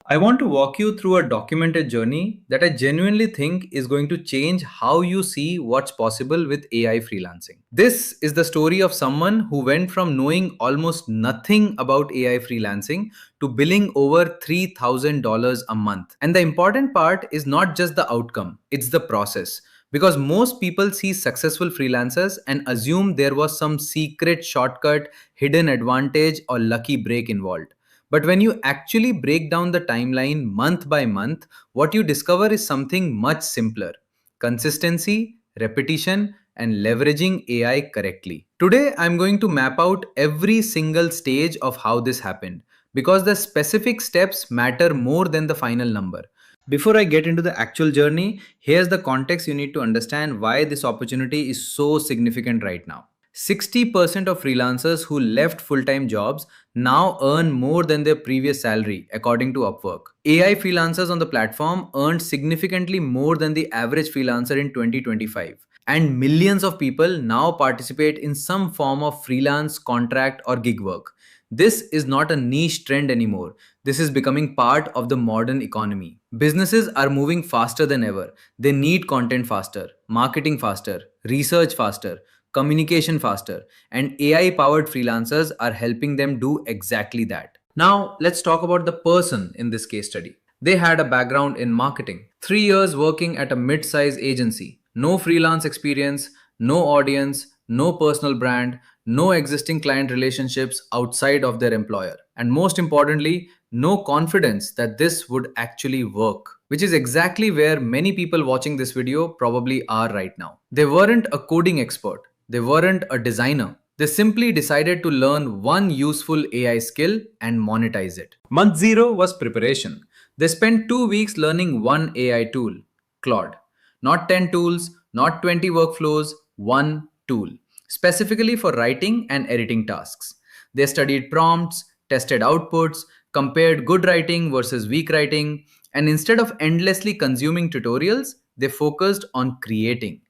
I want to walk you through a documented journey that I genuinely think is going to change how you see what's possible with AI freelancing. This is the story of someone who went from knowing almost nothing about AI freelancing to billing over $3,000 a month. And the important part is not just the outcome, it's the process. Because most people see successful freelancers and assume there was some secret shortcut, hidden advantage, or lucky break involved. But when you actually break down the timeline month by month, what you discover is something much simpler: consistency, repetition, and leveraging AI correctly. Today, I'm going to map out every single stage of how this happened because the specific steps matter more than the final number. Before I get into the actual journey, here's the context you need to understand why this opportunity is so significant right now. 60% of freelancers who left full time jobs now earn more than their previous salary, according to Upwork. AI freelancers on the platform earned significantly more than the average freelancer in 2025. And millions of people now participate in some form of freelance, contract, or gig work. This is not a niche trend anymore. This is becoming part of the modern economy. Businesses are moving faster than ever. They need content faster, marketing faster, research faster, communication faster, and AI powered freelancers are helping them do exactly that. Now, let's talk about the person in this case study. They had a background in marketing, 3 years working at a mid sized agency, no freelance experience, no audience, no personal brand, no existing client relationships outside of their employer, and most importantly, no confidence that this would actually work, which is exactly where many people watching this video probably are right now. They weren't a coding expert, they weren't a designer. They simply decided to learn one useful AI skill and monetize it. Month zero was preparation. They spent 2 weeks learning one AI tool, Claude. Not 10 tools, not 20 workflows, one tool, specifically for writing and editing tasks. They studied prompts, tested outputs, compared good writing versus weak writing, and instead of endlessly consuming tutorials, they focused on creating.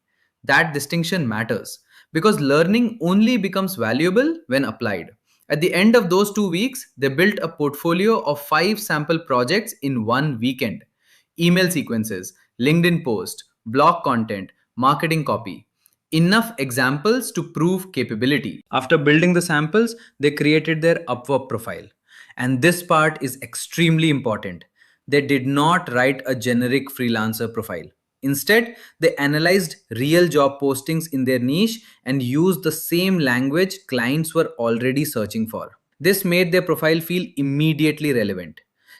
That distinction matters because learning only becomes valuable when applied. At the end of those 2 weeks, they built a portfolio of 5 sample projects in one weekend: email sequences, LinkedIn post, blog content, marketing copy. Enough examples to prove capability. After building the samples, they created their Upwork profile. And this part is extremely important. They did not write a generic freelancer profile. Instead, they analyzed real job postings in their niche and used the same language clients were already searching for. This made their profile feel immediately relevant.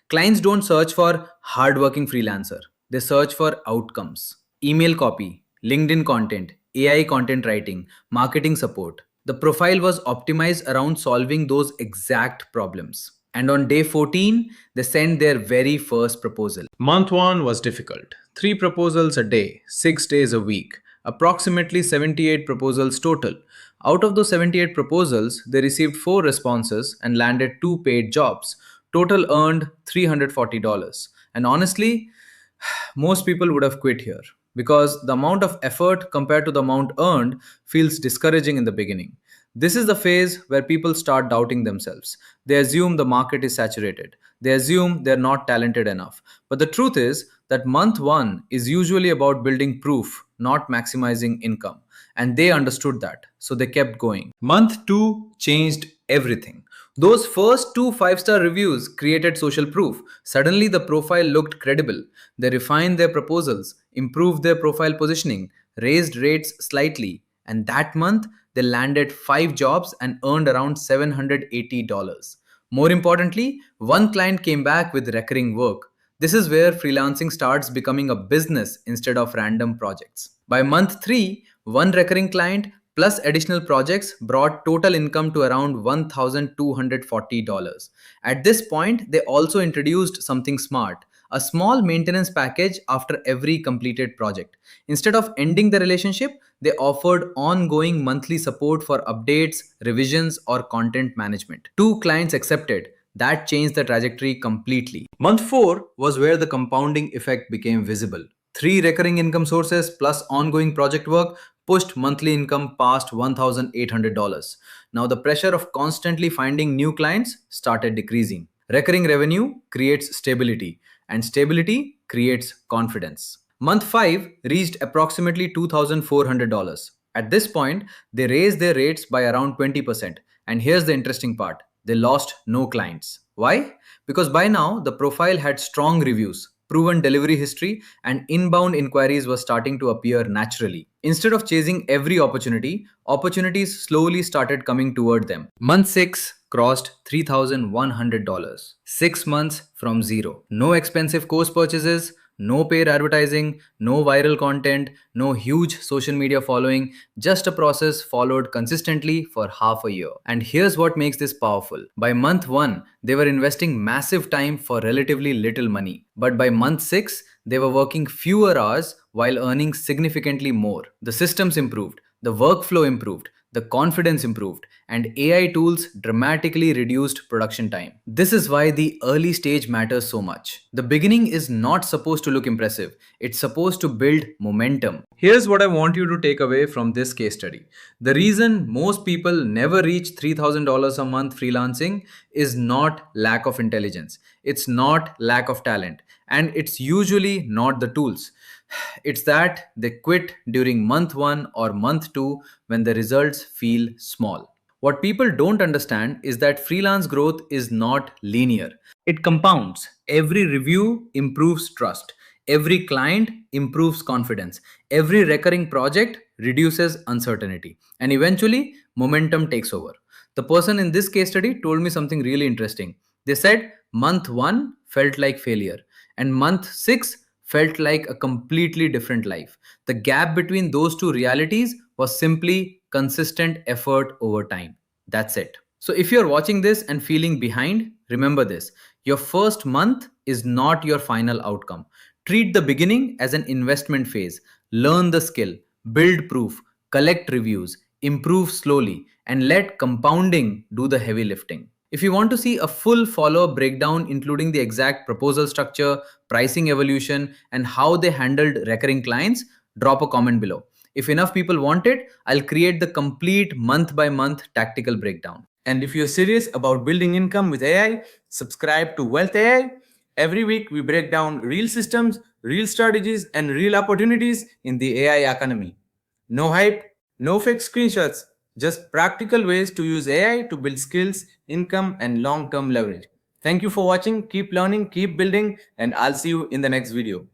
Clients don't search for hardworking freelancer, they search for outcomes. Email copy, LinkedIn content, AI content writing, marketing support. The profile was optimized around solving those exact problems. And on day 14, they sent their very first proposal. Month 1 was difficult. 3 proposals a day, 6 days a week, approximately 78 proposals total. Out of those 78 proposals, they received 4 responses and landed 2 paid jobs. Total earned $340. And honestly, most people would have quit here because the amount of effort compared to the amount earned feels discouraging in the beginning. This is the phase where people start doubting themselves. They assume the market is saturated. They assume they're not talented enough. But the truth is that month one is usually about building proof, not maximizing income. And they understood that. So they kept going. Month two changed everything. Those first two five-star reviews created social proof. Suddenly, the profile looked credible. They refined their proposals, improved their profile positioning, raised rates slightly, and that month they landed 5 jobs and earned around $780. More importantly, one client came back with recurring work. This is where freelancing starts becoming a business instead of random projects. By month 3, one recurring client plus additional projects brought total income to around $1,240. At this point, they also introduced something smart: a small maintenance package after every completed project. Instead of ending the relationship, they offered ongoing monthly support for updates, revisions, or content management. 2 clients accepted. That changed the trajectory completely. Month 4 was where the compounding effect became visible. 3 recurring income sources plus ongoing project work pushed monthly income past $1,800. Now, the pressure of constantly finding new clients started decreasing. Recurring revenue creates stability, and stability creates confidence. Month 5 reached approximately $2,400. At this point, they raised their rates by around 20%. And here's the interesting part, they lost no clients. Why? Because by now, the profile had strong reviews, proven delivery history, and inbound inquiries were starting to appear naturally. Instead of chasing every opportunity, opportunities slowly started coming toward them. Month 6 crossed $3,100. 6 months from zero. No expensive course purchases, no paid advertising, no viral content, no huge social media following, just a process followed consistently for half a year. And here's what makes this powerful. By month 1, they were investing massive time for relatively little money. But by month 6, they were working fewer hours while earning significantly more. The systems improved, the workflow improved, the confidence improved, and AI tools dramatically reduced production time. This is why the early stage matters so much. The beginning is not supposed to look impressive, it's supposed to build momentum. Here's what I want you to take away from this case study. The reason most people never reach $3,000 a month freelancing is not lack of intelligence, it's not lack of talent, and it's usually not the tools. It's that they quit during month 1 or month 2 when the results feel small. What people don't understand is that freelance growth is not linear. It compounds. Every review improves trust. Every client improves confidence. Every recurring project reduces uncertainty. And eventually, momentum takes over. The person in this case study told me something really interesting. They said month 1 felt like failure, and month 6 felt like a completely different life. The gap between those two realities was simply consistent effort over time. That's it. So if you're watching this and feeling behind, remember this. Your first month is not your final outcome. Treat the beginning as an investment phase. Learn the skill, build proof, collect reviews, improve slowly, and let compounding do the heavy lifting. If you want to see a full follow-up breakdown, including the exact proposal structure, pricing evolution, and how they handled recurring clients, drop a comment below. If enough people want it, I'll create the complete month by month tactical breakdown. And if you're serious about building income with AI, subscribe to Wealth AI. Every week, we break down real systems, real strategies, and real opportunities in the AI economy. No hype, no fake screenshots, just practical ways to use AI to build skills, income, and long term leverage. Thank you for watching. Keep learning, keep building, and I'll see you in the next video.